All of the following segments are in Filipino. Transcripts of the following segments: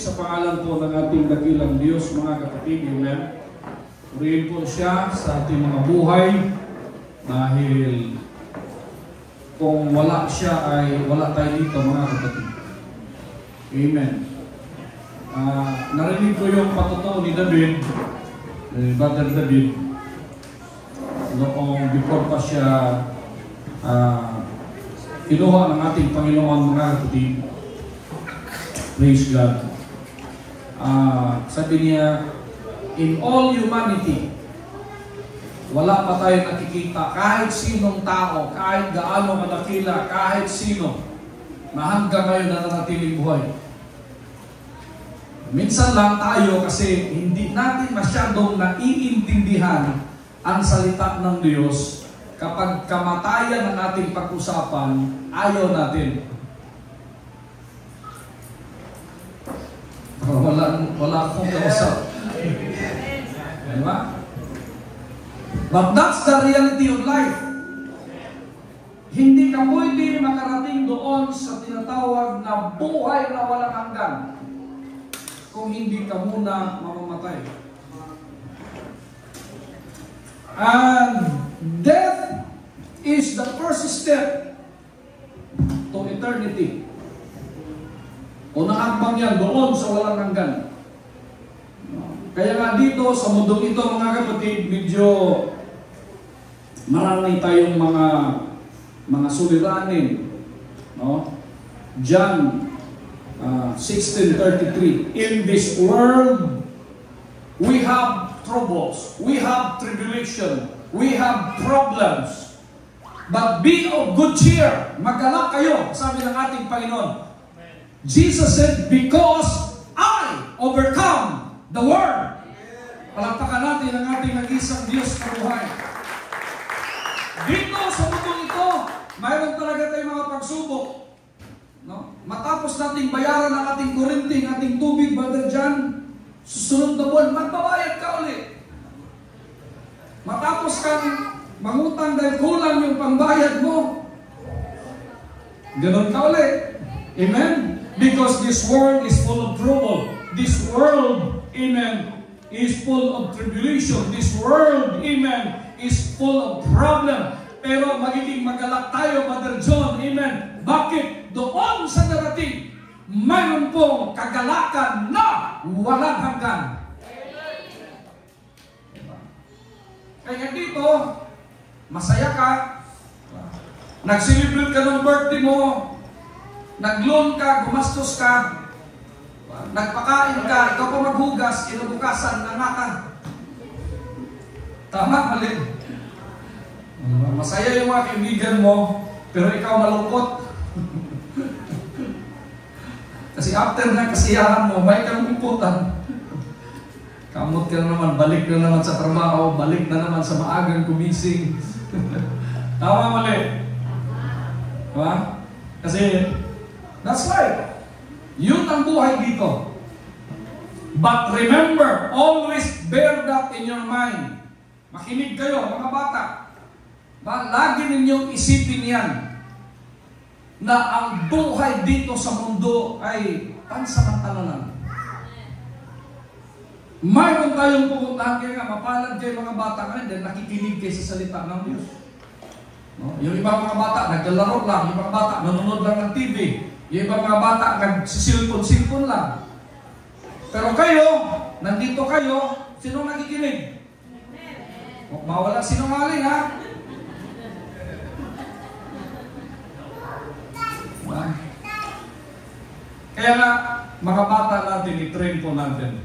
Sa pangalan po ng ating dakilang Diyos, mga kapatid, amen. Purihin po siya sa ating mga buhay dahil kung wala siya ay wala tayo dito, mga kapatid. Amen. Narinig ko yung patotoo ni David, Brother David, noong before pa siya kinuha ng ating Panginoon, mga kapatid. Praise God. Sabi niya, in all humanity, wala pa tayo nakikita kahit sinong tao, kahit gaano kadakila, kahit sino, na hanggang ngayon nananatiling buhay. Minsan lang tayo kasi hindi natin masyadong naiintindihan ang salita ng Diyos. Kapag kamatayan ang ating pag-usapan, ayaw natin. wala akong kausap. Diba? But that's the reality of life. Hindi ka pwede makarating doon sa tinatawag na buhay na walang hanggan kung hindi ka muna mamamatay. And death is the first step to eternity. O nakakbang yan doon sa walang hanggan. Kaya nga dito sa mundong ito mga kapatid, medyo marami tayong mga suliranin. No? John 16:33. In this world, we have troubles, we have tribulation, we have problems. But be of good cheer. Magalak kayo, sabi ng ating Panginoon. Jesus said, because I overcome the world. Palakpakan natin ang ating nag-isang Diyos na buhay. Dito sa mundong ito, mayroon talaga tayong mga pagsubok. No? Matapos nating bayaran ang ating kurinting, ating tubig, Brother John, susunod na buwan, magbabayad ka ulit. Matapos kang mangutang dahil kulang yung pangbayad mo, ganon ka ulit. Amen? Because this world is full of trouble. This world, amen, is full of tribulation. This world, amen, is full of problem. Pero magiging magalak tayo, Brother John, amen. Bakit? Doon sa darating, mayroon pong kagalakan na walang hanggan. Kaya dito, masaya ka, nag-celebrate ka ng birthday mo, nag-loan ka, gumastos ka, nagpakain ka, ikaw pa maghugas, kinabukasan, nanaka. Tama, mali. Masaya yung mga kaibigan mo, pero ikaw malungkot. Kasi after na kasiyahan mo, may kalungkutan. Kamot ka na naman, balik na naman sa trabaho, balik na naman sa maagang kumising. Tama, mali. Diba? Kasi, that's right. Yun ang buhay dito. But remember, always bear that in your mind. Makinig kayo, mga bata. Lagi ninyong isipin yan na ang buhay dito sa mundo ay pansamantala. Mayroon tayong pupuntahan, kaya nga mapalad kayo mga bata ngayon dahil nakikinig kayo sa salita ng Diyos. No? Yung ibang mga bata naglalaro lang, yung mga bata nanonood lang ng TV, yung ibang mga bata nagsisilpon-silpon lang. Pero kayo, nandito kayo, sino nakikinig? Mawala sinungaling, ha? Kaya nga, mga bata natin, i-train po natin.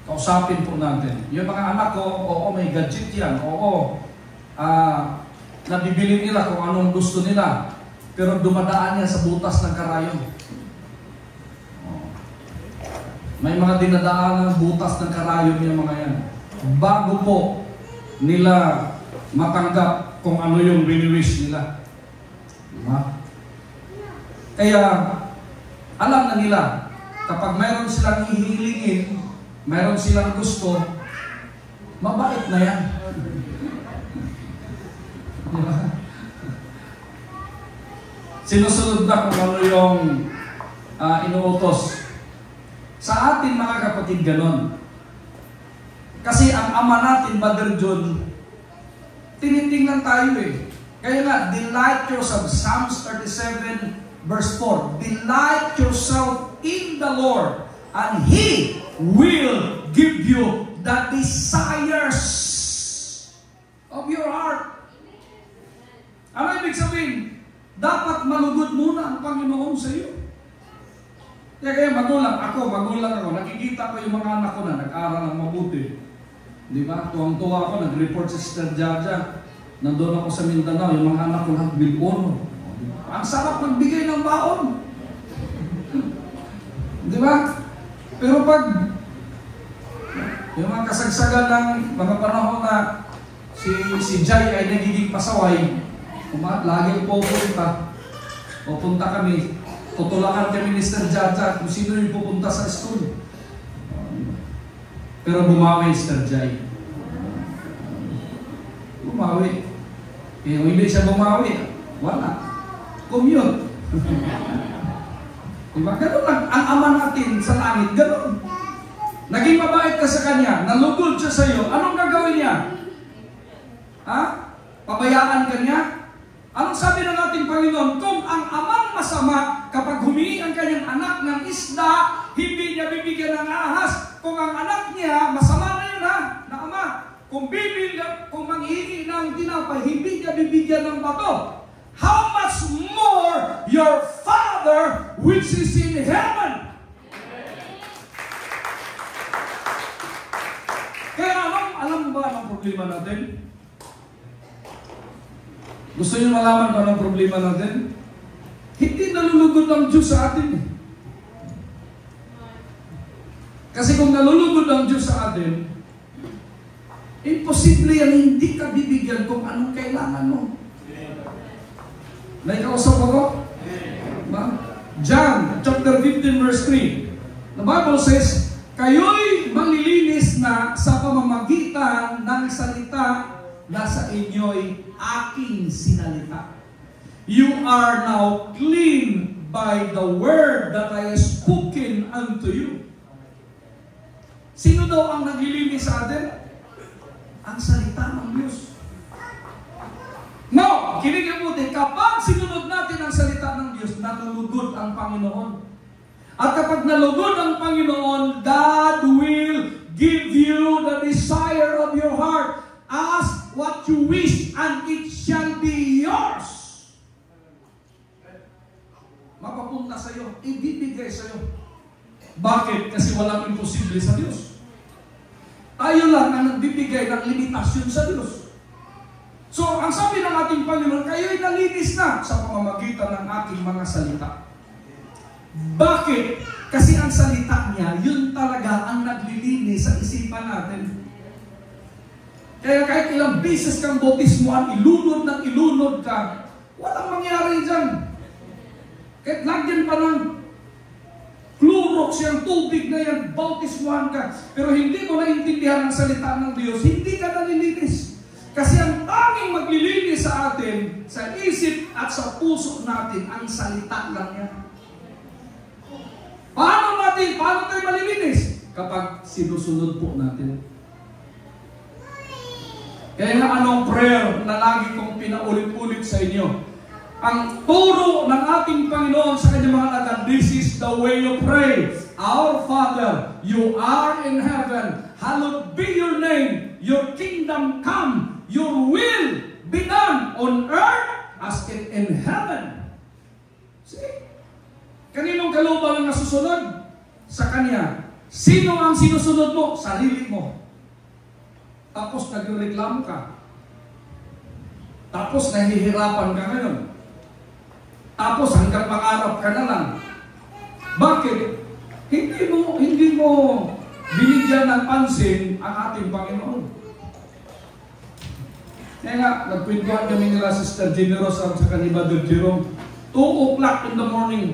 Kausapin po natin. Yung mga anak ko, oo, may gadget yan. Oo, nabibili nila kung anong gusto nila. Pero dumadaan yan sa butas ng karayom. May mga dinadaan ng butas ng karayom yung mga yan. Bago po nila matanggap kung ano yung wini-wish nila. Diba? Kaya, alam na nila, kapag mayroon silang hihilingin, mayroon silang gusto, mabait na yan. Diba? Sinusunod na kung ano yung inuutos. Sa atin mga kapatid, ganon. Kasi ang ama natin, Brother John, tinitingnan tayo eh. Kaya nga, delight yourself, Psalms 37 verse 4, delight yourself in the Lord, and He will give you the desires of your heart. Ano ibig sabihin? Dapat malugod muna ang Panginoon sa iyo. Kaya magulang ako, nakikita ko yung mga anak ko na nag-aral ng mabuti. Di ba? Tuwang-tuwa ako, nag-report sa Sister Jaja. Nandun ako sa Mindanao, yung mga anak ko lahat bilbono. Ang sarap magbigay ng baon. Di ba? Pero pag yung mga kasagsagan ng mga panahon na si Jai ay nagiging pasaway, lagi po pupunta kami, tutulangan kami ni Mr. Jaja kung sino yung pupunta sa school. Pero bumawi si Jai. Bumawi. Eh, kung hindi siya bumawi, wala. Commute. Diba? Ganun lang ang Ama natin sa langit. Ganun. Naging mabait ka sa Kanya, nalugod siya sa iyo, anong gagawin niya? Ha? Pabayaan ka niya? Anong sabi ng ating Panginoon? Kung ang amang masama, kapag humingi ang kanyang anak ng isda, hindi niya bibigyan ng ahas. Kung ang anak niya, masama na yun ha, na ama. Kung manghihingi ng tinapay, hindi niya bibigyan ng bato. How much more your Father which is in heaven? Kaya alam mo ba ang problema natin? Gusto niyo malaman ba ang problema natin? Hindi nalulugod ang Diyos sa atin. Kasi kung nalulugod ang Diyos sa atin, imposible yan, hindi ka bibigyan kung anong kailangan mo. Naikausap ako? John chapter 15 verse 3. The Bible says, kayo'y manglilinis na sa pamamagitan ng salita na sa inyo'y aking sinalita. You are now clean by the word that I have spoken unto you. Sino daw ang naglilinis sa atin? Ang salita ng Diyos. No, kinig ang buti. Kapag sinunod natin ang salita ng Diyos, nalulugod ang Panginoon. At kapag nalugod ang Panginoon, God will give you the desire of your heart. Ask what you wish and it shall be yours. Mapapunta sa iyo, ibibigay sa iyo. Bakit? Kasi walang imposible sa Diyos. Tayo lang ang nagbibigay ng limitasyon sa Diyos. So, ang sabi ng ating Panginoon, kayo'y nalinis na sa pamamagitan ng aking mga salita. Bakit? Kasi ang salita niya, yun talaga ang naglilinis sa isipan natin. Kaya kahit ilang beses kang bautismuhan, ilunod ng ilunod ka, walang mangyari dyan. Kahit lagyan pa ng Clorox yung tubig na yan, bautismuhan ka, pero hindi mo naintindihan ang salita ng Diyos, hindi ka nalilinis. Kasi ang tanging maglilinis sa atin, sa isip at sa puso natin, ang salita lang yan. Paano tayo malilinis? Kapag sinusunod po natin. Kaya nga anong prayer na lagi kong pinaulit-ulit sa inyo? Ang turo ng ating Panginoon sa kanyang mga alagad, this is the way you pray. Our Father, you are in heaven. Hallowed be your name. Your kingdom come. Your will be done on earth as in heaven. See? Kaninong kalooban ang nasusunod? Sa Kanya. Sino ang sinusunod mo? Sarili mo. Tapos nagreklamo ka. Tapos nahihirapan ka ngayon. Tapos hanggang pangarap ka na lang. Bakit? Hindi mo binigyan ng pansin ang ating Panginoon. Kaya nga, nagkwentuhan kami nila Sister Generosa sa kanila Brother Jerome. 2 o'clock in the morning.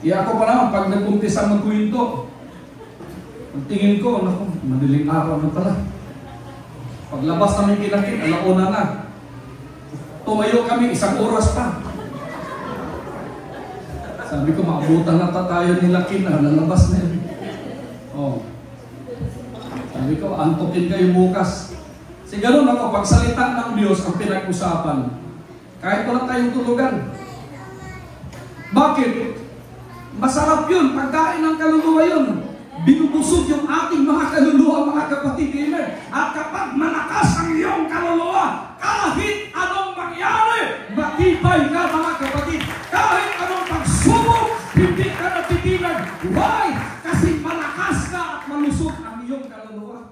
Ako pa naman, pag nag-umpisa magkwento, ang tingin ko, naku, madaling araw na pala. Paglabas namin kinakit, 1:00 na. Tumayo kami, 1 oras pa. Sabi ko, maabutan na tayo nila kina, lalabas na yun. Oh. Sabi ko, antukin kayo bukas. Kasi ganun ako, pag salita ng Diyos ang pinag-usapan, kahit wala tayong tulugan. Bakit? Masarap yun, pagkain ng kaluluwa yun. Binubusog yung ating mga kaluluwa, mga kapatid. Amen. At kapag malakas ang iyong kaluluwa, kahit anong mangyari, matibay ka mga kapatid. Kahit anong pagsubok, hindi ka natitigan. Why? Kasi malakas ka at malusog ang iyong kaluluwa.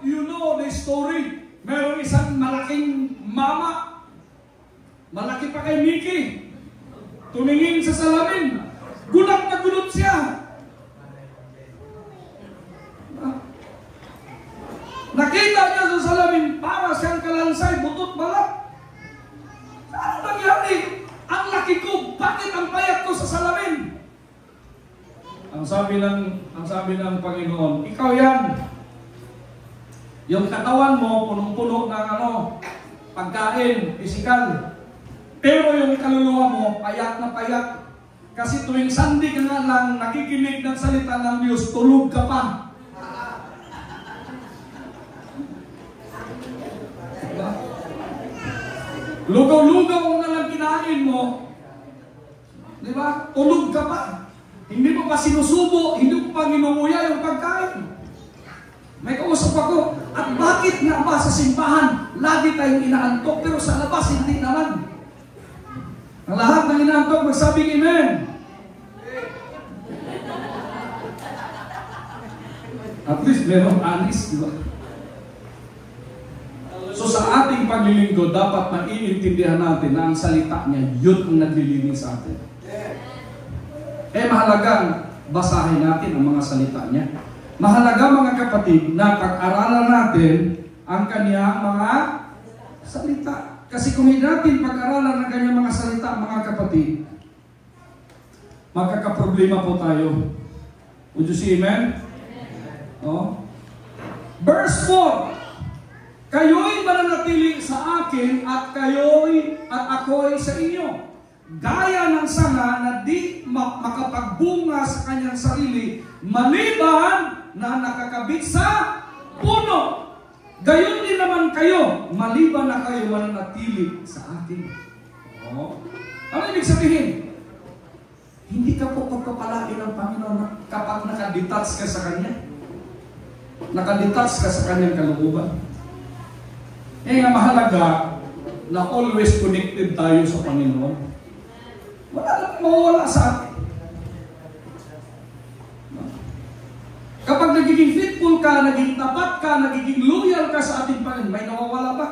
You know the story. Meron isang malaking mama. Malaki pa kay Mickey. Tumingin sa salamin. Gulat na gulat siya. Nakita niya sa salamin, para siyang kalansay, butot balat. Ano nangyari? Ang laki ko, bakit ang payat ko sa salamin? Ang sabi ng Panginoon, ikaw yan. Yung katawan mo, punong-puno ng pagkain, physical. Pero yung kaluluwa mo, payak na payak. Kasi tuwing Sunday ka nga lang nakikinig ng salita ng Diyos, tulog ka pa. Diba? Lugaw-lugaw na lang kinain mo. Diba? Tulog ka pa. Hindi mo pa sinusubo, hindi mo pa nginunguya yung pagkain. May kausap ako, at bakit nga ba sa simbahan lagi tayong inaantok pero sa labas hindi naman? Ang lahat ng inaantok magsabing amen. At least merong anis, di ba? So sa ating paglilingkod, dapat maiintindihan natin na ang salita niya, yun ang naglilinis sa atin. Mahalagang basahin natin ang mga salita niya. Mahalaga mga kapatid na pag-aralan natin ang kanyang mga salita. Kasi kung hindi natin pag-aralan ang kanyang mga salita, mga kapatid, magkakaproblema po tayo. Would you see amen? Oh. Verse 4, kayo'y mananatili sa akin at ako'y sa inyo. Gaya ng sanga na di makapagbunga sa kanyang sarili, maliban na nakakabit sa puno. Gayon din naman kayo, maliban na kayo mananatili sa akin. Oh. Ano ibig sabihin? Hindi ka po pagpapalain ng Panginoon kapag nakadetach ka sa Kanya. Nakadetach ka sa Kanyang kalooban. Nga mahalaga na always connected tayo sa Panginoon. Wala lang mawawala sa atin. Kapag nagiging faithful ka, naging tapat ka, nagiging loyal ka sa ating Panginoon, may nawawala ba?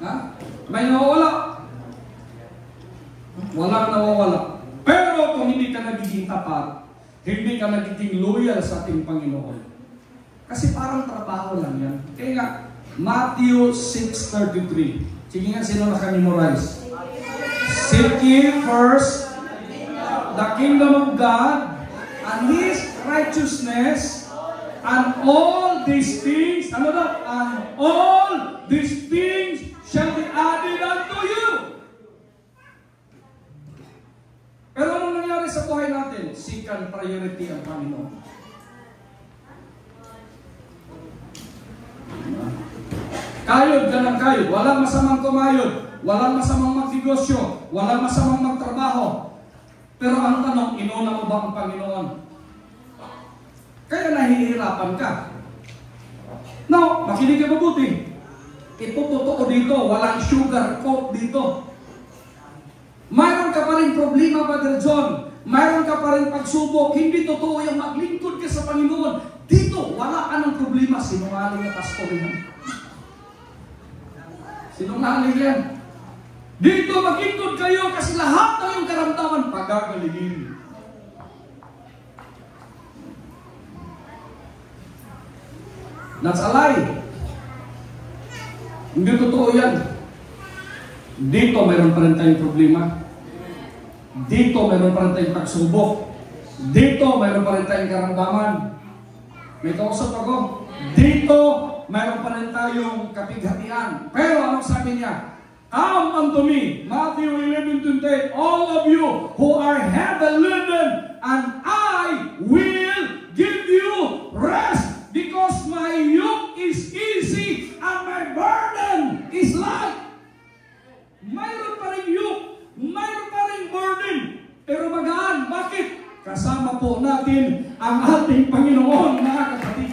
Ha? May nawawala? Walang nawawala. Pero kung hindi ka nagiging tapat, hindi ka nagiging loyal sa ating Panginoon. Kasi parang trabaho lang yan. Kaya nga, Matthew 6:33. Sige nga, sino naka-memorize? Seek ye first the kingdom of God and His righteousness, and all these things, ano daw? And all these things shall be added unto you. Pero anong nangyari sa buhay natin? Second priority ang Panginoon. Kayod ka ng kayod. Walang masamang kumayod. Walang masamang magnegosyo. Walang masamang magtrabaho. Pero ang tanong, inuna mo ba ang Panginoon? Kaya nahihirapan ka. Now, makinig ka mabuti. Ito dito, walang sugar coat dito. Mayroon ka pa rin problema, Brother John. Mayroon ka pa rin pagsubok. Hindi totoo yung maglingkod ka sa Panginoon. Dito, wala ka ng problema. Sinungaling na pastor yan. Sinungaling yan. Dito, maglingkod kayo kasi lahat ng yung karamdaman pagagalingin. That's a lie. Hindi totoo yan. Dito mayroon pa rin tayong problema. Dito mayroon pa rin tayong pagsubok. Dito mayroon pa rin tayong karamdaman. May kausap ako. Dito mayroon pa rin tayong kapighatian. Pero anong sabi niya? Come unto me, Matthew 11:28, all of you who are heavy laden, and I will give you rest, because my yoke is easy and my burden is light. Mayroon pa rin yoke, mayroon pa rin burden, pero magaan. Bakit? Kasama po natin ang ating Panginoon, mga kapatid.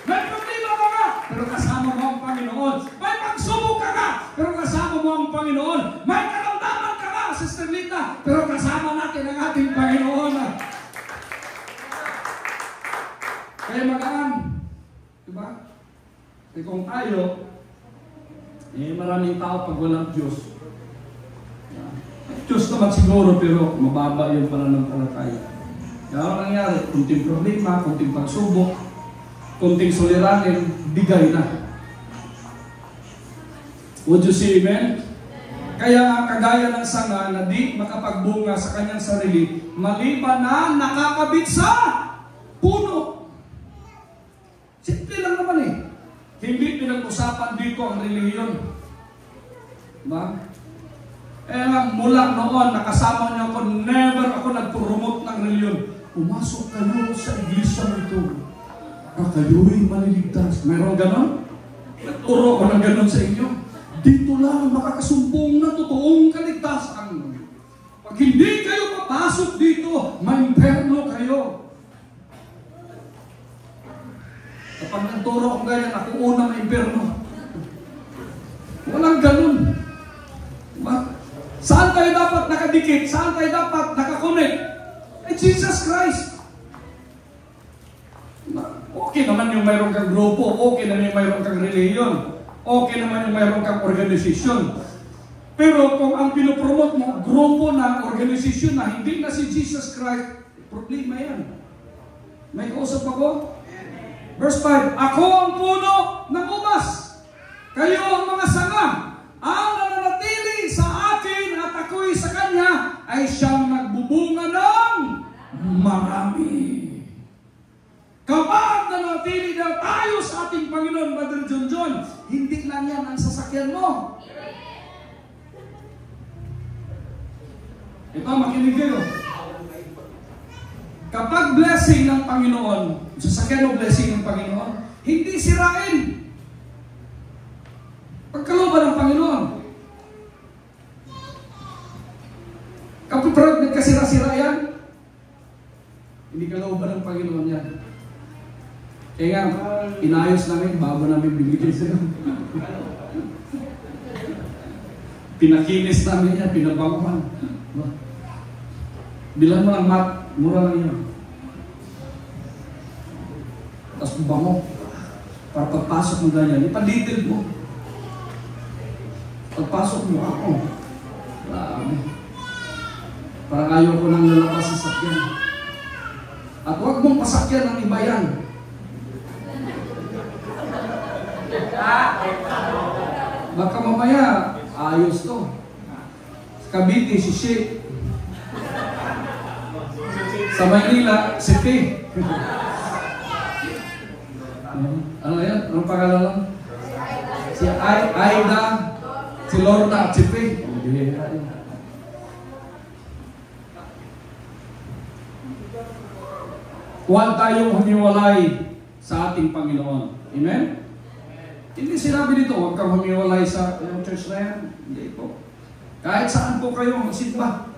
May problema ka nga, pero kasama mo ang Panginoon. May pagsubok ka nga, pero kasama mo ang Panginoon. May karamdaman ka nga, Sister Lita, pero kasama natin ang ating Panginoon. Kaya magaan. Diba? Kasi kung tayo, maraming tao pag walang Diyos. Diyos naman siguro, pero mababa yung pananampalataya. Kaya ano nangyari? Kunting problema, kunting pagsubok, kunting suliranin, bigay na. Would you see, amen? Kaya kagaya ng sanga na di makapagbunga sa kanyang sarili, maliban na nakakabit sa puno. Simple lang naman eh. Hindi pinag-usapan dito ang reliyon. Diba? Mula noon, nakasama niyo ako, never ako nag-promote ng reliyon. Pumasok kayo sa iglesia nito. Kayo'y maliligtas. Meron ganon? Nagturo ko ng ganon sa inyo. Dito lang makakasumpong na totoong kaligtasan. Pag hindi kayo papasok dito, ma-imperno kayo. Kapag nagturo akong ganyan, ako una ma-imperno. Walang ganun. Diba? Saan tayo dapat nakadikit? Saan tayo dapat nakakonect? Eh, Jesus Christ. Okay naman yung mayroon kang grupo, okay naman yung mayroon kang reliyon, okay naman yung mayroon kang organisasyon. Pero kung ang pinopromote mo, grupo na, organisasyon na, hindi na si Jesus Christ, problema yan. May kausap ako? Verse 5, ako ang puno ng ubas, kayo ang mga sanga. Ang nananatili sa akin at ako'y sa kanya ay siyang nagbubunga ng marami. Kapag nanatili na tayo sa ating Panginoon, Brother John, hindi lang yan ang sasakyan mo. Ito, makinig kayo. Kapag blessing ng Panginoon, sasakyan mo blessing ng Panginoon, hindi sirain. Pagkalooban ng Panginoon. Kapag nagkasira-sira yan, hindi kalooban ng Panginoon yan. Kaya inayos namin bago namin binigay sila. Pinakinis namin yan, pinabanguhan. Bilang mo lang mat, mura lang yun. Tapos bango. Para pagpasok mo ganyan, ipalitil mo. Pagpasok mo ako. Parang ayaw ko nang lalabas sa sakyan. At huwag mong pasakyan ng iba yan. Baka mamaya, ayos to. Cavite, Sisi. Sa Maynila, Sipi. Ano yan? Anong pangalan? Si Aida, si Lorna at Sipi. Huwag tayong humiwalay sa ating Panginoon. Amen? Hindi sinabi dito, huwag kang humiwalay sa church na yan. Hindi po. Kahit saan po kayo magsimba.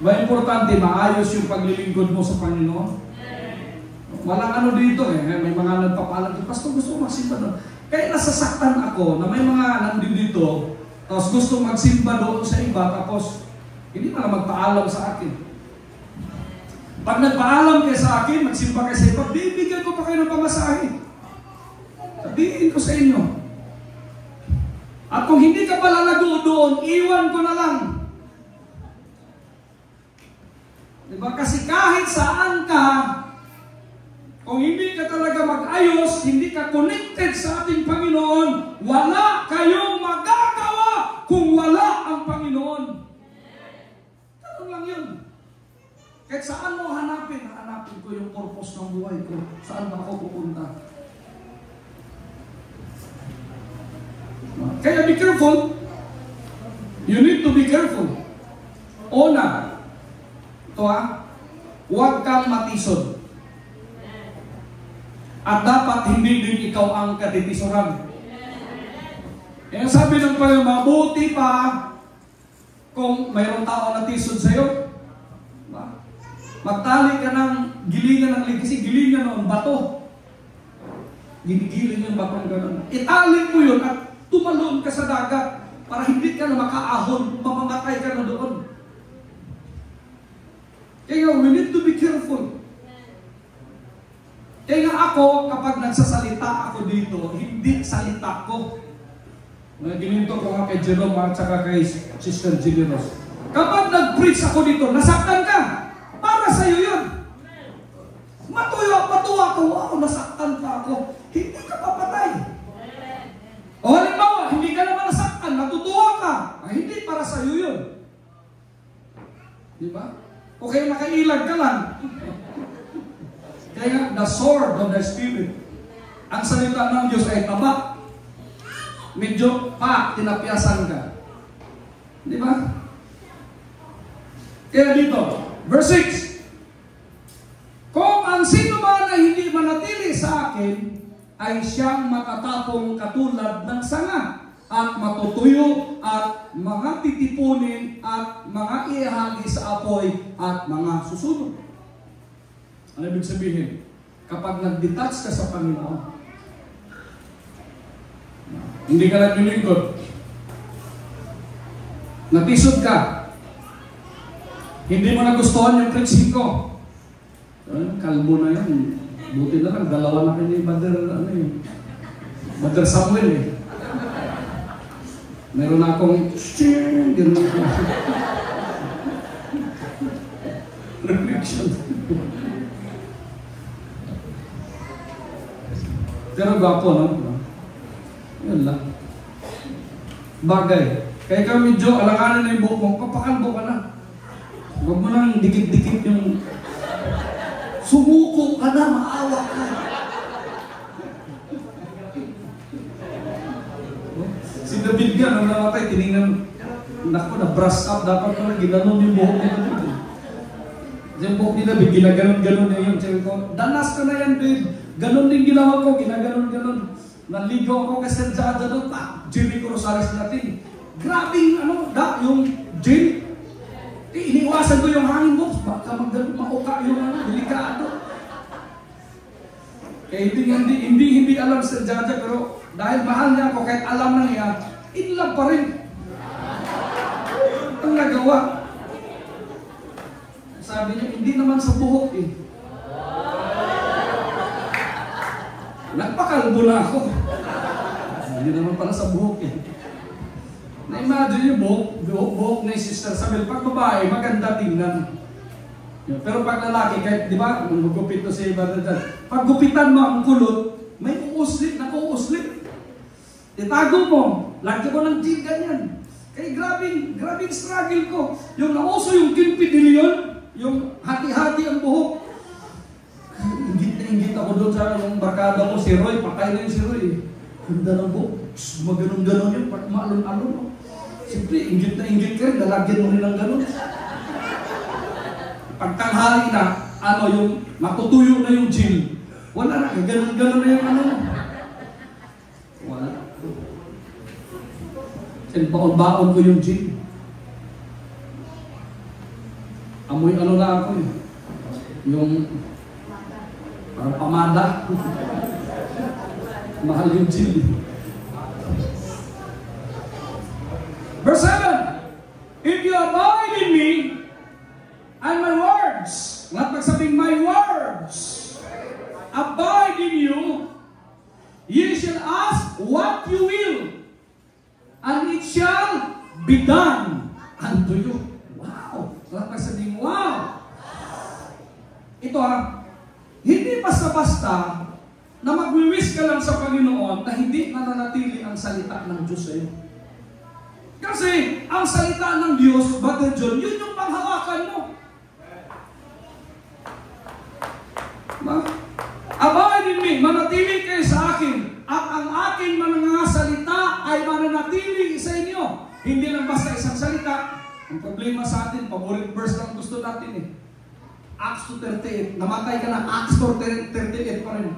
Ba importante, maayos yung paglilingkod mo sa Panginoon. Walang ano dito eh. May mga nagpapalag. Pastor, gusto ko magsimba doon. Kaya nasasaktan ako na may mga nandun dito, tapos gusto magsimba doon sa iba, tapos hindi na magpaalam sa akin. Pag nagpaalam kayo sa akin, magsimba kayo sa iba, bibigyan ko pa kayo ng pamasahe. Sabihin ko sa inyo. At kung hindi ka pala nag-o doon, iwan ko na lang. Diba? Kasi kahit saan ka, kung hindi ka talaga mag-ayos, hindi ka connected sa ating Panginoon, wala kayong magagawa kung wala ang Panginoon. Ganun lang yun. Kahit saan mo hanapin ko yung purpose ng buhay ko. Saan ba ako pupunta? Kaya be careful. You need to be careful. Una, ito huwag kang matisod. At dapat hindi din ikaw ang katitisuran. Kaya sabi ng Panginoon, mabuti pa kung mayroong tao na tisod sa'yo. Magtali ka ng gilingan ng ligasi, gilingan ng bato. Ginigiling yung batong gano'n. Itali mo yun at tumalon ka sa dagat para hindi ka na makaahon, mamamatay ka na doon. Kaya we need to be careful. Kaya ako, kapag nagsasalita ako dito, hindi salita ko. Gininto ko nga kay Jerome at saka kay Sister Generos. Kapag nag-preach ako dito, nasaktan ka. Para sa'yo yun. Matuwa ka, wow, nasaktan ka ako. Hindi ka papatay. O halimbawa, hindi ka naman nasaktan, natutuwa ka. Okay, nakailag ka lang. Kaya nga, the sword of the Spirit. Ang salita ng Diyos ay taba. Medyo tinapyasan ka. Di ba? Kaya dito, verse 6. Kung ang sino man na hindi manatili sa akin, ay siyang matatapong katulad ng sanga, at matutuyo, at mga titipunin, at mga ihahagi sa apoy, at mga susunod. Ano ibig sabihin? Kapag nag-detach ka sa Panginoon, hindi ka naglilingkod, natisod ka, hindi mo nagustuhan yung preaching ko, kalbo na yan. Buti na lang, dalawa na kayo ni Brother Samuel eh. Meron akong gano'n ako. Reflection. Pero gwapo, no? Yun lang. Bagay. Kaya ka medyo alanganan na yung buhok mo, papakalbo ka na. Huwag mo nang dikit-dikit yung sumuko ka na, maawa ka. Si David nga, nung namatay, tinignan, naku, na-brush up, dapat mo na ginanon yung buhok ni David. Yung buhok ni David, ginaganon-ganon na yun. Sabi ko, danas ka na yan, babe. Ganon din ginawa ko, ginaganon-ganon. Naligo ako kasi dyan doon, Jericho Rosales natin. Grabing, yung gin. Iniwasan ko yung hangin mo, baka mauka yung delikado. Kaya hindi alam sa Jaja, pero dahil mahal niya ako, kahit alam na niya, in love pa rin. Ang nagawa. Sabi niya, hindi naman sa buhok eh. Nagpakalbo na ako. Hindi naman pala sa buhok eh. Na-imagine yung buhok na yung Sister Sabel. Pag babae, maganda tingnan. Pero pag lalaki, kahit di ba, magupit to si Brother John, pag gupitan mo ang kulot, may uuslit, nakuuslit. Itago mo, lagi ko ng jig ganyan. Kaya grabing struggle ko. Yung nauso yung kinpidilyon, yung hati-hati ang buhok. Ingit na ingit ako doon sa yung barkada ko, si Roy, patay na yung si Roy. Ganda ng buhok, maganon-ganon yun, maalon-alon. Siyempre, ingit na ingit ka rin, lalagyan mo rin ng ganon. Pagtanghali na, yung matutuyo na yung gin. Wala na, ganon-ganon na yung wala. Baon-baon ko yung gin. Amoy na ako eh. Yung parang pamada. Mahal yung gin. Verse 7. If you abide in me, and my words, not magsabing my words, abide in you, ye shall ask what you will, and it shall be done unto you. Wow! Not magsabing, wow! Ito hindi basta-basta na magwiwis ka lang sa Panginoon na hindi nananatili ang salita ng Diyos sa iyo. Kasi ang salita ng Diyos, Brother John, yun yung panghawakan mo. Abide in me, manatili kayo sa akin, at ang aking mga salita ay mananatili sa inyo. Hindi lang basta isang salita. Ang problema sa atin, favorite verse lang gusto natin eh. Acts 2:38. Namatay ka na, Acts 2:38 pa rin.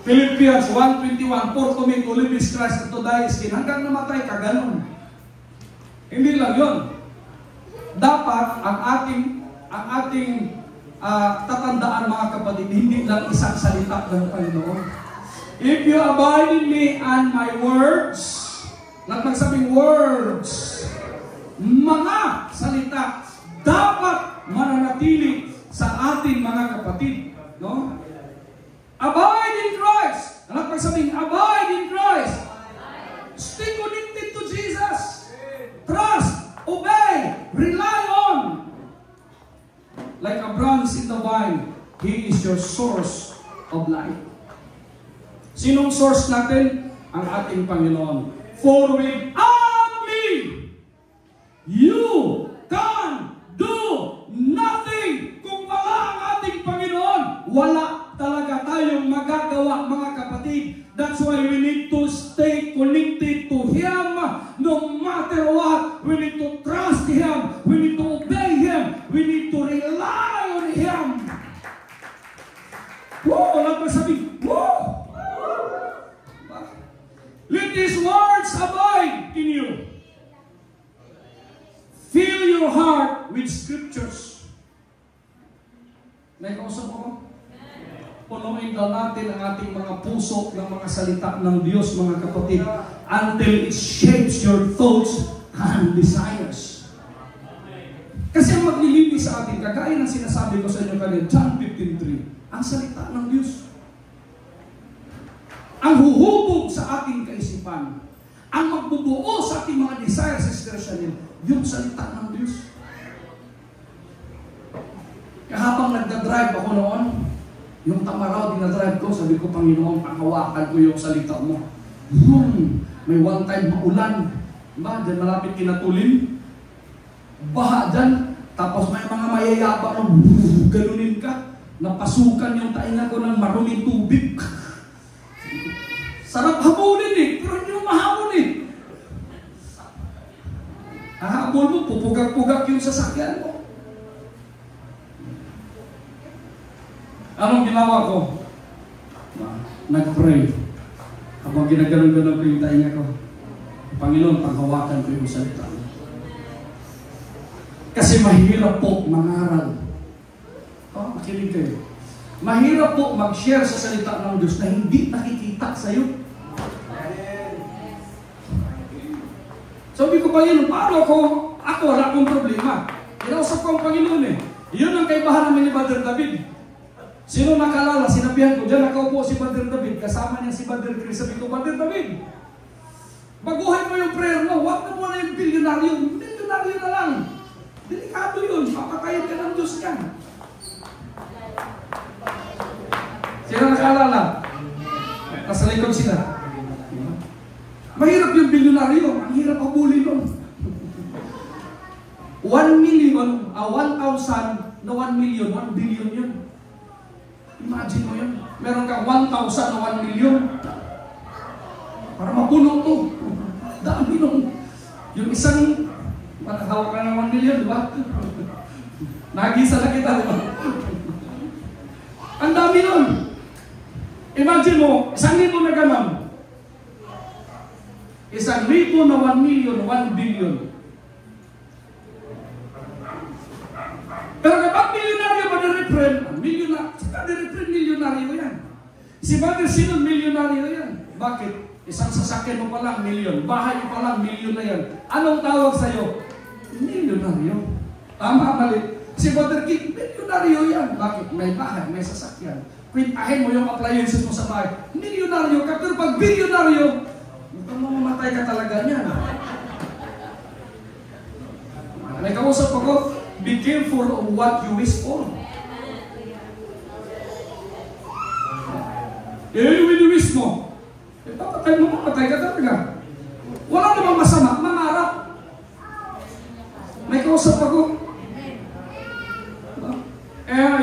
Philippians 1:21. For to me to live is Christ and to die is gain. Hanggang namatay ka, ganun. Hindi lang yun. Dapat ang ating tatandaan, mga kapatid, hindi lang isang salita ng Panginoon. If you abide in me and my words, not magsabing words, mga salita, dapat mananatili sa ating mga kapatid. No? Abide in Christ. Not magsabing abide in Christ. Stay connected to Jesus. Trust, obey, rely on. Like a branch in the vine, He is your source of life. Sinong source natin? Ang ating Panginoon. For without me, you can That's why we need to stay connected to Him no matter what. We need to trust Him. We need to obey Him. We need to rely on Him. Whoa! Alam mo sabi, whoa! Let His words abide in you. Fill your heart with scriptures. May kausap ko? Punuin daw natin ang ating mga puso ng mga salita ng Diyos, mga kapatid, until it shapes your thoughts and desires. Kasi ang maglilinis sa atin, kagaya ng sinasabi ko sa inyo kanina, John 15:3, ang salita ng Diyos. Ang huhubog sa ating kaisipan, ang magbubuo sa ating mga desires, aspirations, yung salita ng Diyos. Kaya habang nagdadrive ako noon, yung tamaraw, dinadrive ko, sabi ko, Panginoon, panghawakan ko yung salita mo. May one time maulan. Diba? Diyan malapit Kinatulin. Baha dyan. Tapos may mga mayayabang na ganunin ka. Napasukan yung tainga ko ng maruming tubig. Sarap habulin eh. Pero hindi mo mahabol eh. Hahabol mo, pupugak-pugak yung sasakyan mo. Anong ginawa ko? Nag-pray. Habang ginaganon-ganon ko yung tainga ko. Panginoon, panghawakan ko yung salita mo. Kasi mahirap po mangaral. Makinig kayo. Mahirap po mag-share sa salita ng Diyos na hindi nakikita sa iyo. Sabi ko, Panginoon, paano ako wala akong problema. Kinausap ko ang Panginoon eh. Iyon ang kaibahan namin ni Brother David. Sino nakalala? Sinabihan ko, diyan nakaupo si Brother David, kasama niya si Brother Chris. Sabi ko, Brother David, baguhin mo yung prayer mo, huwag na mo na yung bilyonaryo na lang. Delikado yun, papatayin ka ng Diyos yan. Sino nakalala? Nasa likod sila. Mahirap yung bilyonaryo, ang hirap habulin nun. 1,000,000 na 1 million, 1 billion yun. Imagine mo yun. Meron kang 1,000 na 1 million. Para mapuno to. Dami nung. Yung isang, matahawak ka ng 1 million, di ba? Nagisa na kita, di ba? Ang dami nun. Imagine mo, 1,000 na ganon. 1,000 na 1 million, 1 billion. Pero kapag milyonaryo ba na-refrain? Milyonaryo yan. Si Brother Sinon, milyonaryo yan. Bakit? Isang sasakyan mo pa lang, milyon. Bahay mo pa lang, milyon na yan. Anong tawag sa'yo? Milyonaryo. Tama, mali. Si Brother King, milyonaryo yan. Bakit? May bahay, may sasakyan. Kwintahin mo yung appliances mo sa bahay. Milyonaryo ka, pero pag bilyonaryo, mukhang mamamatay ka talaga niyan. May kausap ako, be careful of what you wish for. Yung wish mo, papatay mo, papatay ka talaga. Wala namang masama, mangarap. May kausap ako.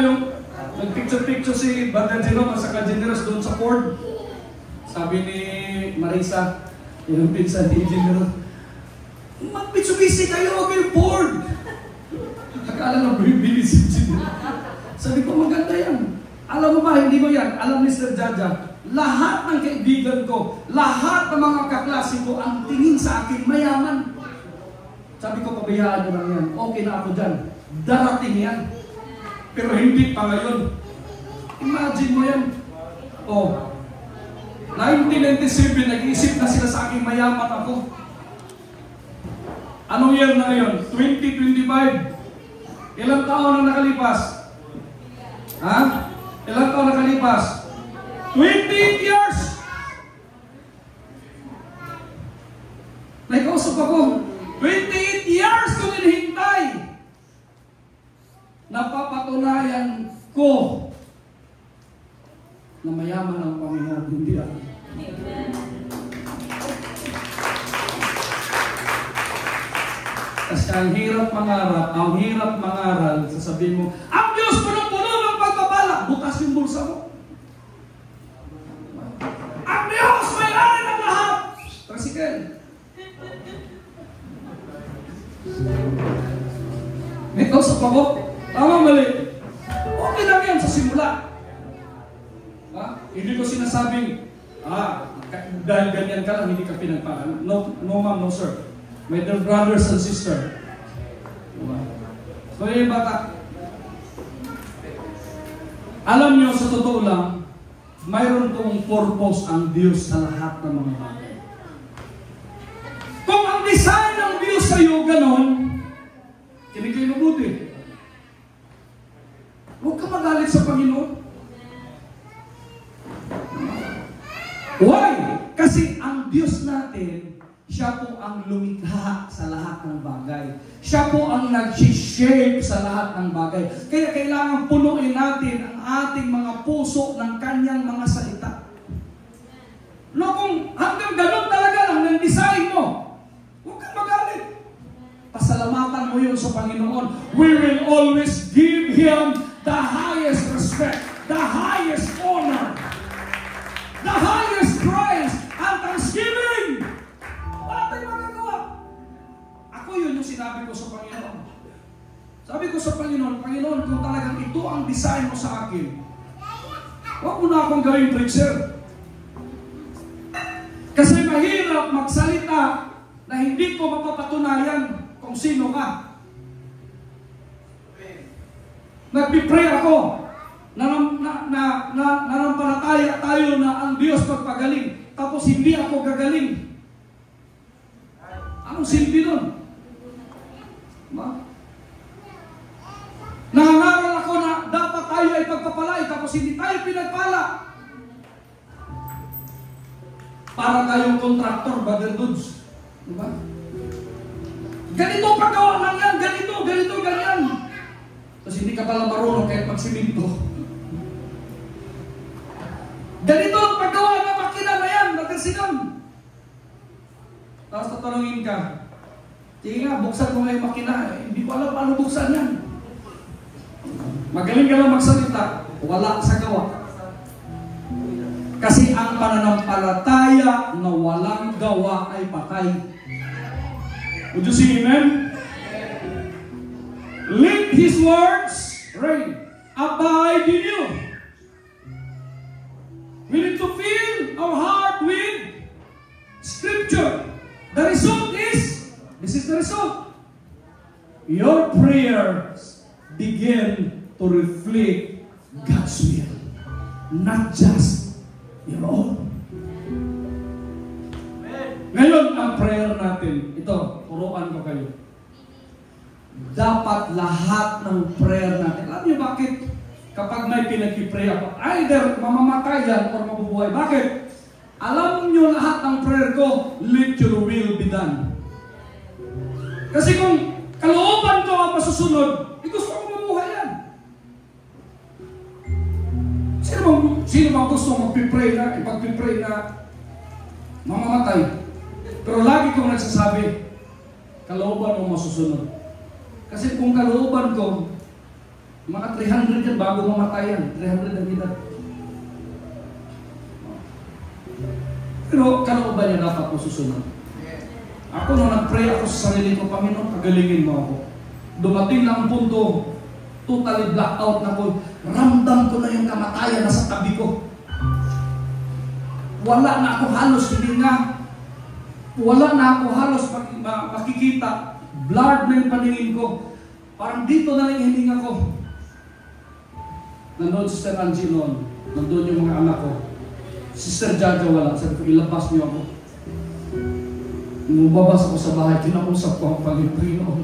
Yung nag-picture-picture si Brother Jerome sa ka-generous doon sa Ford. Sabi ni Marisa, yung pinsan ni General, mag-Mitsubishi kayo, okay, Ford. Akala na bibili si General. Sabi ko, maganda yan. Alam mo ba, hindi mo yan. Alam Mr. Jaja, lahat ng kaibigan ko, lahat ng mga kaklase ko, ang tingin sa akin, mayaman. Sabi ko, pabayaan nyo lang yan. Okay na ako dyan. Darating yan. Pero hindi pa ngayon. Imagine mo yan. 1997, nag-iisip na sila sa akin, mayaman ako. Anong year na ngayon? 2025. Ilang taon na nakalipas? Ha? Ilang taon na nakalipas? 28 years! Nagkausap ako, 28 years kong hinihintay. Napapatunayan ko na mayaman ang Panginoon, hindi ako. Kasi ang hirap mangaral, sasabihin mo, ang Diyos punong-puno ng pagpapala, bukas yung bulsa mo. Ang Diyos tricycle. May kausap ako, tama mali. Okay lang yan sa simula. Hindi ko sinasabing, dahil ganyan ka lang, hindi ka pinagpalaan. No ma'am, no sir. My dear brothers and sisters. So yung bata, alam nyo, sa totoo lang, mayroon kong purpose ang Diyos sa lahat ng mga bagay. Kung ang design ng Diyos sa iyo ganon, kinig kayo mabuti. Huwag ka magalit sa Panginoon. Why? Kasi ang Diyos natin, siya po ang lumikha sa lahat ng bagay. Siya po ang nag-shape sa lahat ng bagay. Kaya kailangan punuin natin ang ating mga puso ng kanyang mga salita. No, kung hanggang ganun talaga lang ng design mo, huwag kang magalit. Pasalamatan mo yun sa Panginoon. We will always give Him the highest respect, the highest honor, the highest praise, and thanksgiving. Wala tayong magagawa. Ako yun yung sinabi ko sa Panginoon. Sabi ko sa Panginoon, Panginoon, kung talagang ito ang design mo sa akin, huwag mo na akong gawing preacher. Kasi mahirap magsalita na hindi ko mapapatunayan kung sino ka. Nagpipray ako, nanampalataya tayo na ang Diyos magpagaling, tapos hindi ako gagaling. Anong silbi nun? Nangangaral ako na dapat tayo ay pagpapalay, tapos hindi tayo pinagpala. Para tayong kontraktor, Brother Dudes. Diba? Ganito paggawa lang yan, ganito, ganyan. Tapos hindi ka pala marunong kahit magsiminto. Ganito ang paggawa ng makina na yan, magkasinan. Tapos tatanungin ka, sige nga, buksan mo nga yung makina. Hindi ko alam paano buksan yan. Magaling ka lang magsalita, wala sa gawa. Kasi ang pananampalataya na walang gawa ay patay. Would you say amen? Let His words reign, abide in you. We need to fill our heart with Scripture. The result is, this is the result. Your prayers begin to reflect God's will, not just your own. Ngayon, ang prayer natin, ito, turuan ko kayo. Dapat lahat ng prayer natin, alam niyo bakit? Kapag may pinag-pray ako, either mamamatayan or mabubuhay. Bakit? Alam niyo lahat ng prayer ko, let your will be done. Kasi kung kalooban ko ang masusunod, gusto ko mabuhay yan. Sino bang gusto magpipray na, ipagpipray na mamamatay? Pero lagi kong nagsasabi, kalooban mo masusunod. Kasi kung kalooban ko, mga 300 yan bago mamatay yan. 300 ang edad. Pero kalooban niya dapat masusunod. Ako nung nag-pray ako sa sarili ko, Panginoon, pagalingin mo ako. Dumating na ang punto, totally blackout na ko. Ramdam ko na yung kamatayan na sa tabi ko. Wala na ako halos, hindi nga. Wala na ako halos makikita. Blurred na yung paningin ko. Parang dito na lang yung hininga ko. Nandun Sister Angie noon. Nandun yung mga anak ko. Sister Jaja wala. Sabi ko, ilabas niyo ako. Lumabas ako sa bahay, kinausap ko ang Panginoon.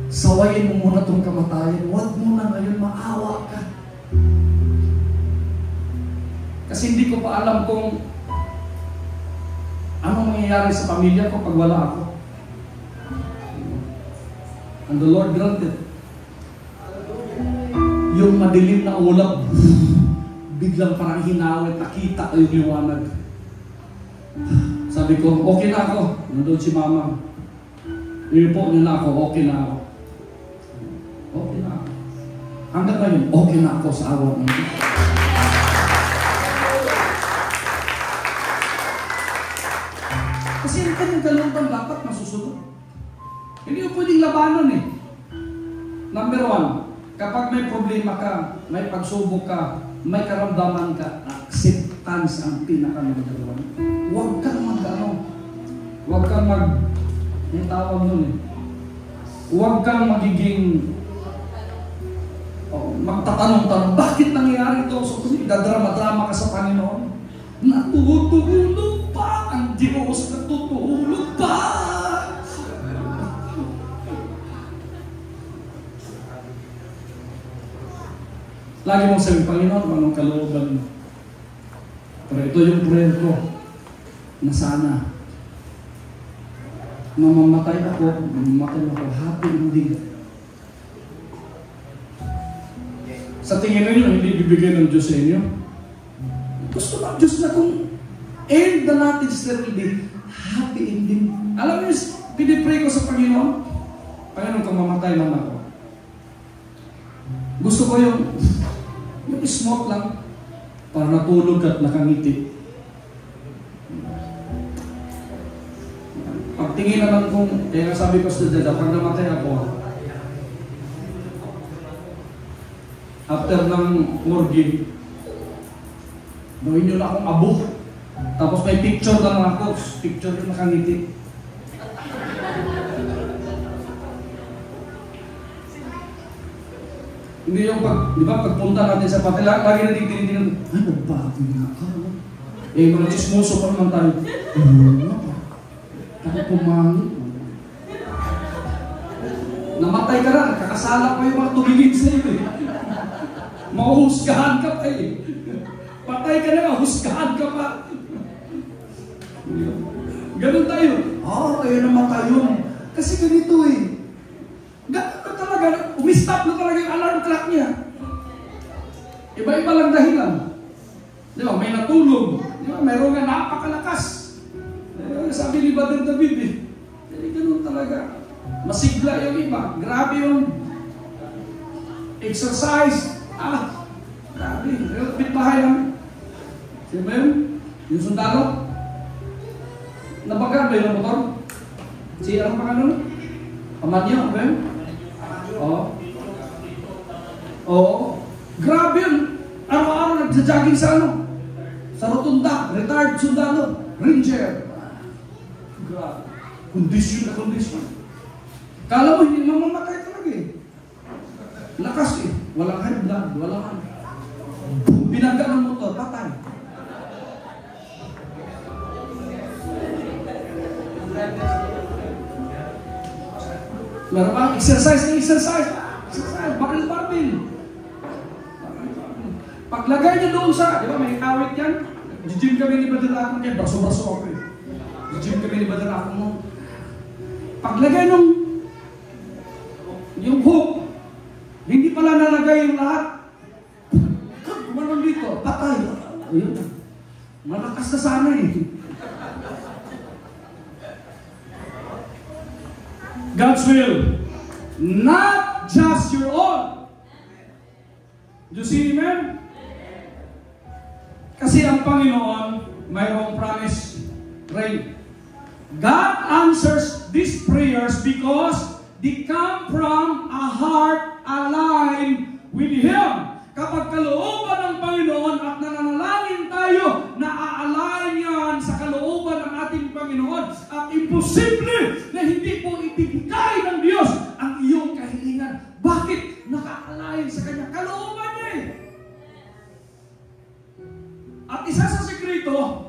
Sawayin mo muna itong kamatayan. Huwag mo na ngayon, maawa ka. Kasi hindi ko pa alam kung anong mangyayari sa pamilya ko pag wala ako. And the Lord granted. Yung madilim na ulap, biglang parang hinawit, nakita ko yung liwanag. Sabi ko, okay na ako. Nandun si Mama. Ipo niya na ako, okay na ako. Okay na ako. Hanggang ngayon, okay na ako sa awa ng Diyos. Kasi ang kanyang kalooban dapat masusunod. Hindi mo pwedeng labanan eh. Number one, kapag may problema ka, may pagsubok ka, may karamdaman ka, acceptance ang pinaka-number one. Huwag kang huwag kang yung tawag nun eh. Huwag kang magiging magtatanong-tanong, bakit nangyayari ito? So, dadrama-drama ka sa Panginoon. Natutulog pa ang Diyos, natutulog pa! Lagi mong sabi, Panginoon, anong kalooban mo? Pero ito yung prayer ko, na sana mamamatay ako, happy ending. Sa tingin ninyo, hindi bibigyan ng Diyos sa inyo. Gusto ng Diyos na kung end na natin sa sarili, happy ending. Alam niyo, pinipray ko sa Panginoon, Panginoon, kung mamatay lang ako. Gusto ko yung smoke lang, para natulog at nakangiti. Pagtingin naman kung, kaya sabi ko sa dada, pag namatay ako, after ng morgue, gawin nyo na akong abo. Tapos may picture na lang ako. Picture yung nakangiti. Hindi yung di ba, pagpunta natin sa pati, lagi na tinitingnan, ay, nagbago na ako. Eh, mga chismoso pa naman tayo. Kaya pumangit. Namatay ka na, kakasala pa yung mga tumigid sa iyo eh. Mahuhusgahan ka pa eh. Patay ka na, husgahan ka pa. Ganun tayo. Ayun naman tayo. Kasi ganito eh. Ganun na talaga. Umistop na talaga yung alarm clock niya. Iba-iba lang dahilan. Di ba? May natulog. Di ba? Mayroon nga napakalakas. Sabi ni Brother David eh. Ganun talaga. Masigla yung iba. Grabe yung exercise. Grabe. Bitbahay namin. Sino ba yun? Yung sundalo? Nabaga ba yung motor? Anong pangalan? Amadyo, ba yun? Oo. Grabe yun. Araw-araw nagja-jogging sa sa rotunda. Retired sundalo. Ranger. Grabe. Kondisyon na kondisyon. Kala mo, hindi mamamatay talaga eh. Lakas eh. Walang high blood. Walang binangga ng motor. Patay. Meron ba? Exercise. Baril. Paglagay niya doon sa, di ba may awit yan? Gym kami ni Brother Akon yan. Braso-braso ako eh. Gym kami ni Brother Akon mo. Paglagay nung yung hook, hindi pala nalagay yung lahat. Kumanon dito, patay. Ayun. Malakas na sana eh. God's will, not just your own. Do you see, amen? Kasi ang Panginoon, mayroong promise, right? God answers these prayers because they come from a heart aligned with Him. Kapag kalooban ng Panginoon at nananalangin tayo, na-align yan sa kalooban ng ating Panginoon. At imposible na hindi po ibibigay ng Diyos ang iyong kahilingan. Bakit? Naka-align sa Kanya. Kalooban niya eh. At isa sa sekreto,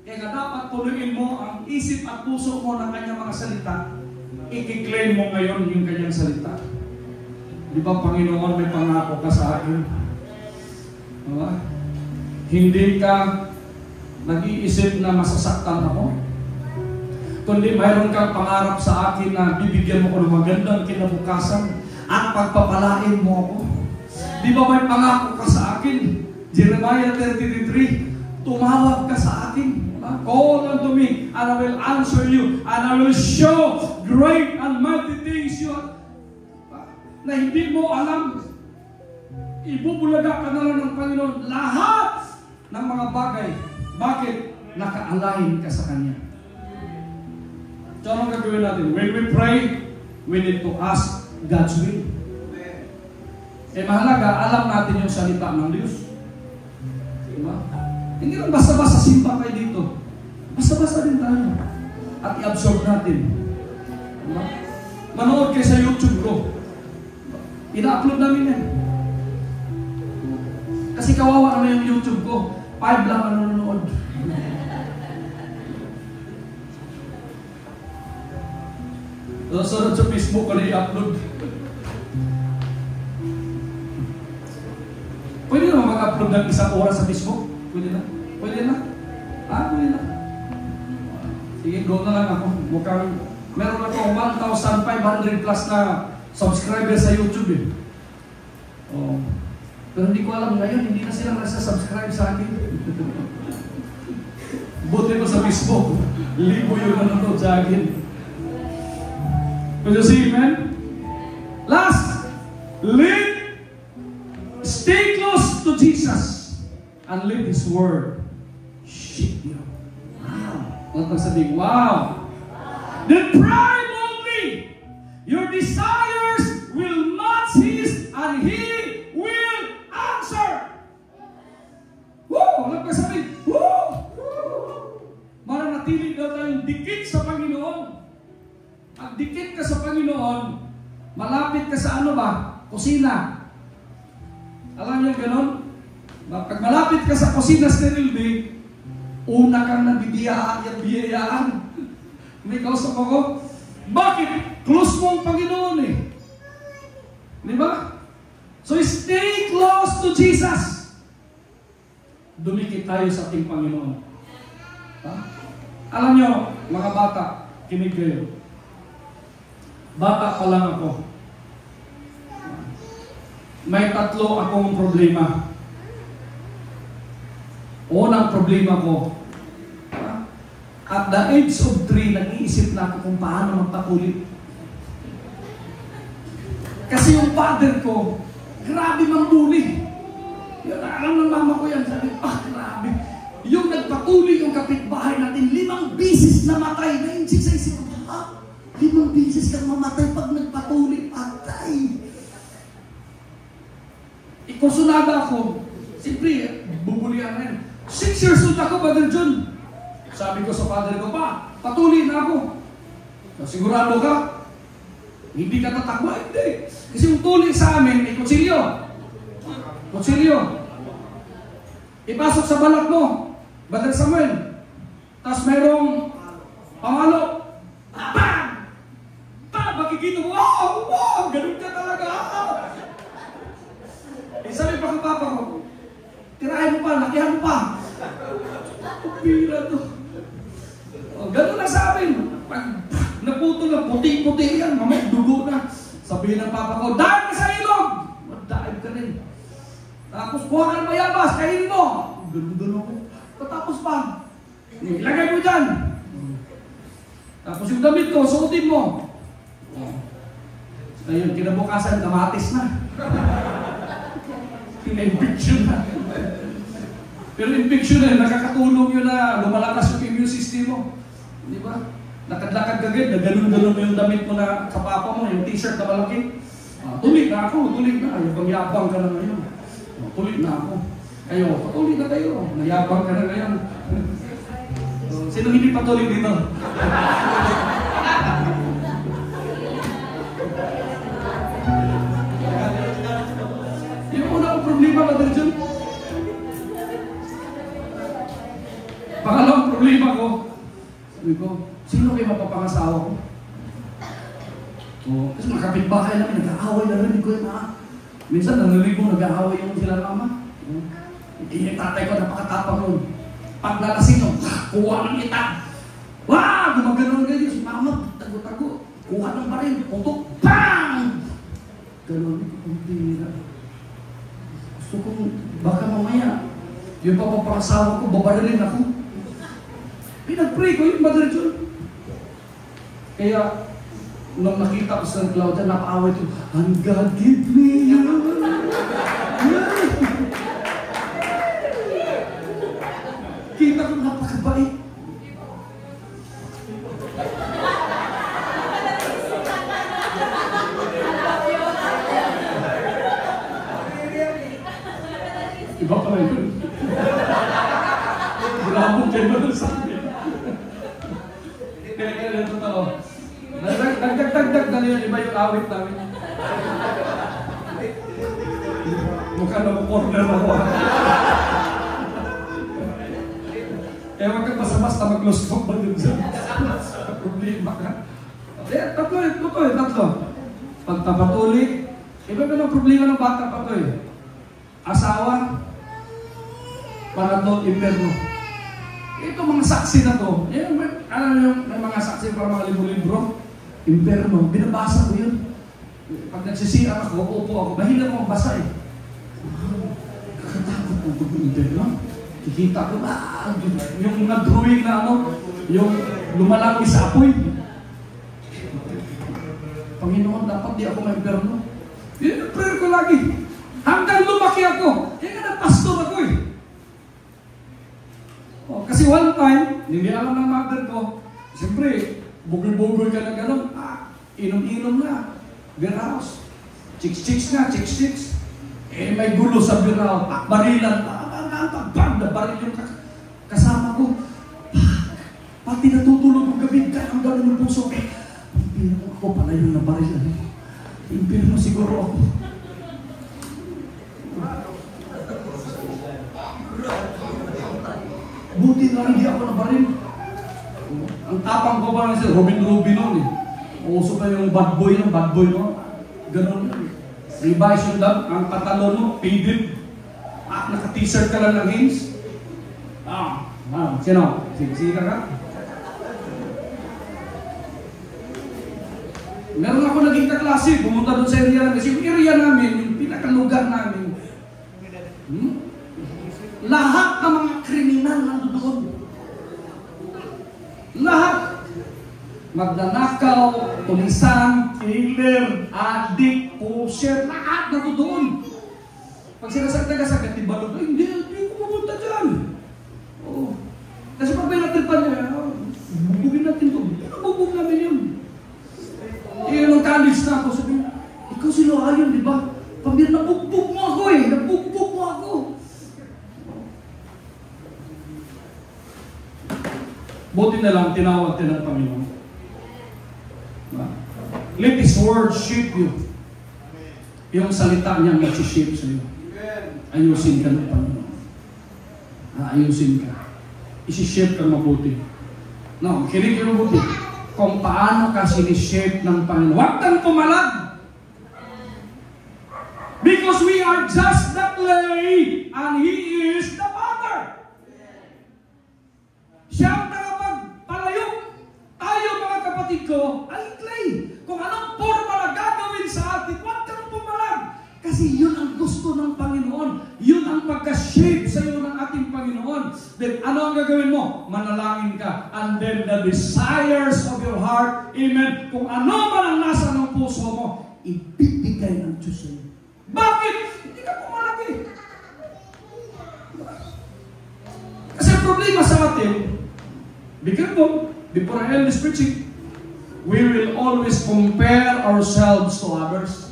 kaya nga dapat tuloyin mo ang isip at puso mo ng Kanyang mga salita. I-claim mo ngayon yung Kanyang salita. Di ba, Panginoon, may pangako ka sa akin? Diba? Hindi ka nag-iisip na masasaktan ako. Kundi mayroon kang pangarap sa akin na bibigyan mo ko ng magandang kinabukasan at pagpapalain mo ako. Di ba may pangako ka sa akin? Jeremiah 33, tumawag ka sa akin. Call unto me and I will answer you and I will show great and mighty things you na hindi mo alam. Ibubulaga ka na lang ng Panginoon lahat ng mga bagay. Bakit? Naka-align ka sa Kanya. So anong gagawin natin? When we pray, we need to ask God's will. Eh mahalaga, alam natin yung salita ng Diyos. Diba? Hindi lang basta-basta simpa kayo dito. Basta-basta din tayo. At i-absorb natin. Diba? Manood kayo sa YouTube ko. Ina-upload namin yan. Kasi kawawa naman yung YouTube ko. 5 lang ang nanonood. Sunod sa Facebook ko na i-upload. Pwede naman mag-upload ng 1 oras sa Facebook? Pwede na? Pwede na? Pwede na. Sige, go na lang ako. Mukhang meron ako 1,500 plus na subscriber sa YouTube eh. Oh. Pero hindi ko alam ngayon, hindi na sila nasa-subscribe sa akin. Buti ko sa Facebook, libo yung nanonood sa akin. Could you see, man? Last, stay close to Jesus and let His Word shape you. Wow. Huwag kang sabihin, wow. Then pray boldly. Your desires will match His and He will answer. Woo! Huwag kang sabihin, woo! Mananatili daw tayong dikit sa Panginoon. At dikit ka sa Panginoon, malapit ka sa ano ba? Kusina. Alam niyo gano'n? Pag malapit ka sa kusina sa Rilby, una kang nabibiyayaan. May kausap ako, bakit? Close mo ang Panginoon eh. Di ba? So stay close to Jesus. Dumikit tayo sa ating Panginoon. Ha? Alam niyo, mga bata, kinig kayo. Bata pa lang ako. May 3 akong problema. Unang problema ko, at the age of 3, nag-iisip na ako kung paano magpakulit. Kasi yung father ko, grabe mambuli. Alam ng mama ko yan, sabi, grabe. Yung nagpatuli yung kapitbahay natin, 5 bisis namatay. Na-insik sa isip ko, 5 bisis kang mamatay pag nagpatuli, patay. Ikursunada ako. Siyempre, bubulihan na yun. 6 years old ako, Brother John. Sabi ko sa father ko, patuli na ako. Sigurado ka? Hindi ka tatakbo? Hindi. Kasi yung tuli sa amin, ay kutsilyo. Kutsilyo. Ipasok sa balat mo, Brother Samuel. Tapos mayroong pamalo. Bang! Makikita mo, wow, ganun ka talaga. Sabi pa kang papa ko, tirahin mo pa, lakihan mo pa. Pira to. Ganun lang sa amin. Pag naputo na, puti-puti yan, mamaya dugo na. Sabihin ng papa ko, dahil ka sa ilog. Magdahil ka rin. Tapos kuha ka ng mayabas, kainin mo. Ganun ako. Tapos pa, ilagay mo dyan. Tapos yung damit ko, suotin mo. Ayun, kinabukasan, kamatis na. Pina-infection na. Pero infection na, nakakatulong yun na lumalakas yung immune system mo. Di ba? Lakad-lakad ka agad, nagano'n-gano'n mo yung damit mo na kapapa mo, yung t-shirt na malaki. Tulit na ako, tulit na. Yabang ka na ngayon. Tulit na ako. Kayo, patulit na kayo. Nayabang ka na ngayon. Sino hindi patulit dito? Yung unang problema, Brother John. Pangalawang problema ko, sabi ko, sino kayo mapapangasawa ko? Kasi mga kapitbahay namin, nag-aaway na rin ko yun Minsan narinig mo, nag-aaway yung sila mama. Yung tatay ko, napakatapang nun. Paglalasing nyo, kuha ng itak. Gumagano ganyan. Si mama, tago-tago. Kuha ng baril, putok, bang! Ganon, hindi na. Gusto ko, baka mamaya, yung papapangasawa ko, babarilin ako. Pinag-pray ko yung Brother John. Kaya, nung nakita ko sa cloud, napaaway ko, and God give me you. Kita ko napakabait. yan, iba yung awit namin. Mukha na mo corner ako. Kaya huwag kang basta-basta mag-close talk ba dun sa problema ka. Tatlo. Pagpapatuloy, iba ba ng problema ng bata patuloy? Asawa, pangatlo, impyerno. Ito mga saksi na to. Alam niyo yung mga saksi para mga libro-libro? Impyerno. Binabasa ko yun. Pag nagsisiyang ako, upo ako, mahilang ako magbasa eh. Kakatakot ko pag impyerno. Kikita ko, yung mga drawing na yung lumalaki sa apoy. Panginoon, dapat di ako ma-impyerno. Yun yung prayer ko lagi. Hanggang lumaki ako. Kaya nga pastor ako eh. Kasi one time, hindi alam ng mother ko, siyempre, bugoy-bugoy ka na gano'n, inom-inom na, beer house. Chicks na, chicks. Eh, may gulo sa beer house, barilan, bang, nabaril yung kasama ko. Pati natutulog ng gabi, kaya ang gano'n ng puso. Impyerno ako pala yung nabarilan. Impyerno siguro ako. Buti na hindi ako nabaril. Ang tapang ko parang si Robin noon eh. Uso pa yung bad boy no? Ganon. Revise yung dam, ang patalon mo, faded. Naka-t-shirt ka lang ng jeans. Sino? Sika ka? Meron ako naging kaklase, pumunta doon sa area namin. Kasi yung area namin, yung pinakalugar namin. Lahat ng mga kriminal nandoon. Lahat. Magnanakaw, tulisan, killer, adik, pusher, lahat nandoon. Pag sinasagta ka sa katibalog, hindi ko pumunta dyan. Oh. Kasi pag may natripan niya, bubugin natin ito. Bubug namin yun. Nung college na ako, sabi, ikaw si Loayon, di ba? Pambir, nabugbog mo ako eh. Nabugbog mo ako. Buti na lang, tinawag din ng Panginoon. Let His word shape you. Yung salita niyang mag-shape sa iyo. Ayusin ka ng Panginoon. Ayusin ka. Isi-shape ka mabuti. No, kinig ka mabuti. Kung paano ka sinishape ng Panginoon. Huwag kang pumalag. Because we are just the clay and He is the potter. Siya ang tagapagpalayok. Tayo mga kapatid ko ay clay. Kung anong forma na gagawin sa atin, huwag kang pumalag. Kasi yun ang gusto ng Panginoon. Yun ang pagka-shape sa iyo ng ating Panginoon. Then ano ang gagawin mo? Manalangin ka. And then the desires of your heart, amen, kung ano man ang nasa ng puso mo, ibibigay ng Diyos sa iyo. Bakit? Hindi ka pumalag eh. Kasi ang problema sa atin, be careful, before I end this preaching, we will always compare ourselves to others.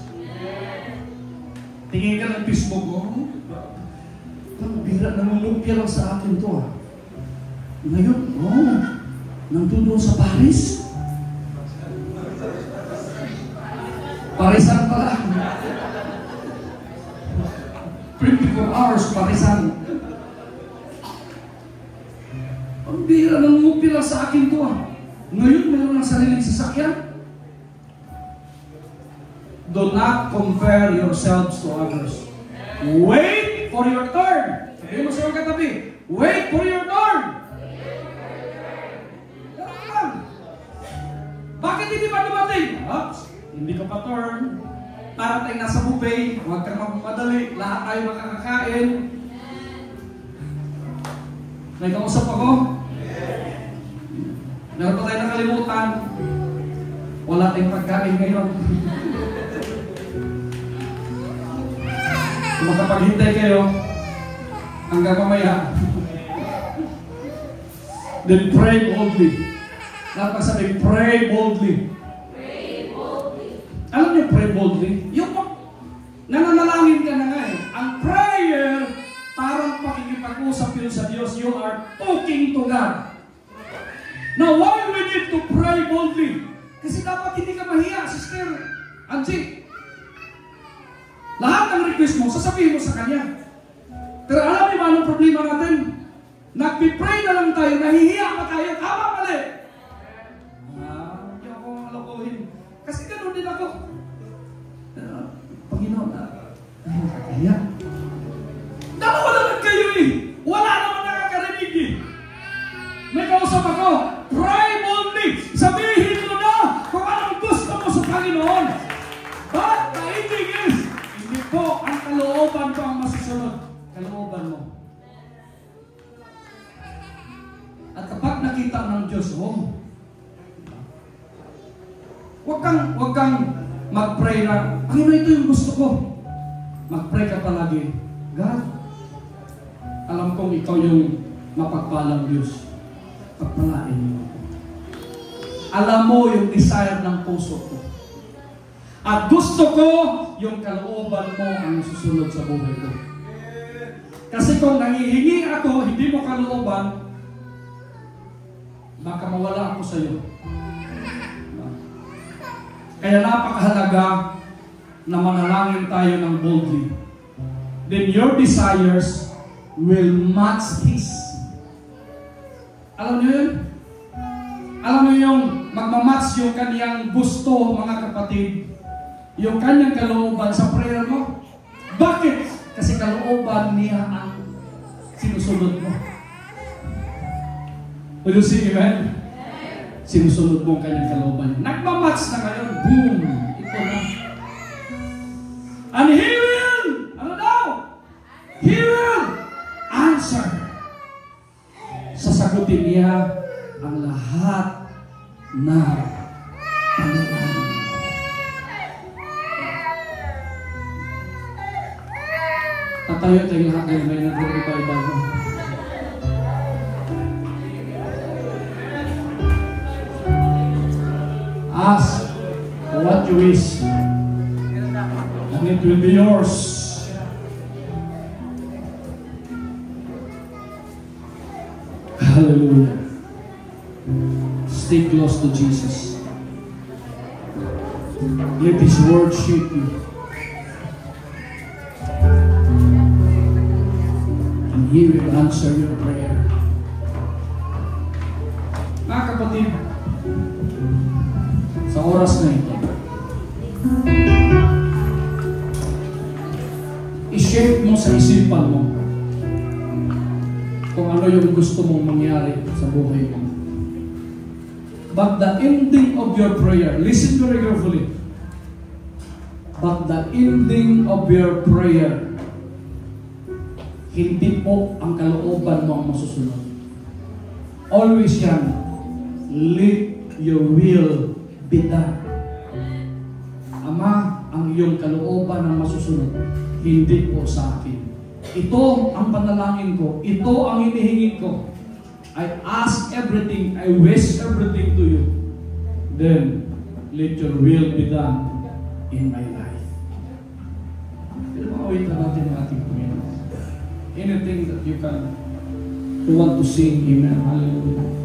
Tingin ka ng Facebook mo, ang bira, namulumpia lang sa akin to ah. Ngayon, nandun sa Paris. Parisan pala. 24 hours, Parisan. Ang bira, namulumpia lang sa akin to ah. Ngayon, meron ng sariling sasakyan. Do not compare yourselves to others. Wait for your turn. Sabihin mo sa iyong katabi, wait for your turn. Bakit hindi pa dumating? Hindi ka pa turn. Para tayo nasa buffet, huwag kang magmadali, lahat tayo makakakain. May kausap ako? Meron pa tayo nakalimutan. Wala tayong pagkain ngayon. Kung makapaghintay kayo hanggang mamaya, then pray boldly. Dapat sabihin, pray boldly. Pray boldly. Alam niyo, pray boldly? Yung nananalangin ka na nga eh. Ang prayer, parang pakikipag-usap yun sa Diyos. You are talking to God. Now, why we need to pray boldly? Kasi dapat hindi ka mahiya, Sister Angie. Lahat ng request mo, sasabihin mo sa Kanya. Pero alam niyo ba anong problema natin? Nagpipray na lang tayo, nahihiya pa tayo, tama mali. Hindi ako malokohin. Kasi ganoon din ako. Panginoon, nakakahiya. Dalawa naman kayo eh. Wala naman nakakarinig eh. May kausap ako, pray boldly. Sabihin mo na kung anong gusto mo sa Panginoon. But the ending is, hindi po ang kalooban ko ang masusunod. Kalooban mo. At kapag nakita ng Diyos, huwag kang mag-pray na, Panginoon, ito yung gusto ko. Mag-pray ka palagi, God, alam kong ikaw yung mapagpalang Diyos. Pagpalain mo. Alam mo yung desire ng puso ko. At gusto ko yung kalooban mo ang susunod sa buhay ko. Kasi kung nangihingi ako, hindi mo kalooban, baka mawala ako sa iyo. Kaya napakahalaga na manalangin tayo ng boldly. Then your desires will match His. Alam niyo yun? Alam niyo yung magmamatch yung kaniyang gusto, mga kapatid, yung kanyang kalooban sa prayer mo. Bakit? Kasi kalooban niya ang sinusunod mo. Will you see, amen? Sinusunod mo ang kanyang kalooban. Nagmamatch na ngayon. Boom! Ito na. And He will, ano daw? He will answer. Sasagutin niya ang lahat na panalangin. Tatayo tayo lahat ngayon. May nag-revival mo. Ask for what you wish, and it will be yours. Hallelujah. Stay close to Jesus. Let His word shape you. And He will answer your prayer. Mga kapatid, sa oras na ito, i-shape mo sa isipan mo kung ano yung gusto mong mangyari sa buhay mo. But the ending of your prayer, listen very carefully, but the ending of your prayer, hindi po ang kalooban mo ang masusunod. Always yan, let your will be done. Ama, ang iyong kalooban ang masusunod, hindi po sa akin. Ito ang panalangin ko. Ito ang hinihingi ko. I ask everything. I wish everything to you. Then, let your will be done in my life. Pero makawitan natin ang ating Panginoon. Anything that you want to sing, amen. Hallelujah.